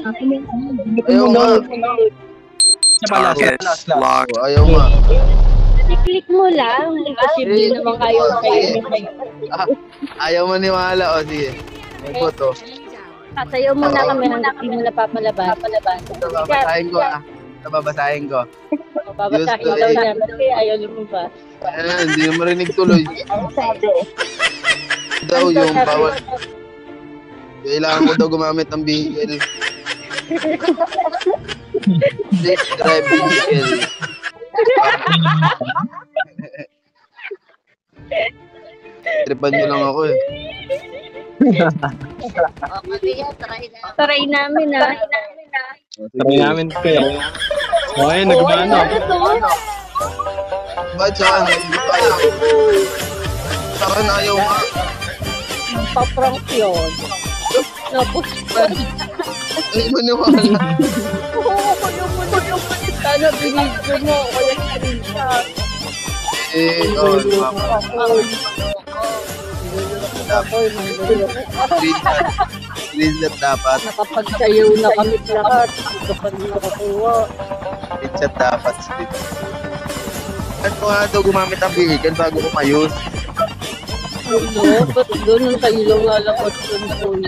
Ayaw nga. Target locked. Ayaw nga. I-click mo lang. Imposible naman kayo Ayaw maniwala. O, sige. May photo. Sasayaw muna kami hanggang hindi mo napapalabas. Babasahin ko ah. Babasahin ko. Babasahin daw niya. Kasi ayaw lumabas. Hindi na marinig tuloy. Daw yung bawal. Kailangan ko daw gumamit ng vehicle. Please drive vehicle. Tripan nyo lang ako eh. Try namin ah. Try namin kaya. Okay, nagmano. Ba't saan? Saan ayaw nga? Pa-prank yun. Tapos, Ay, maniwala. sana binigyan mo. Kaya screenshot. Screenshot dapat. Nakapagsayaw na kami lahat. Ito pa rin nakakuha. Screenshot dapat. Ano nga daw gumamit ang vehicle bago kumayos? Ano? Ba't doon ang sa ilong lalakot doon?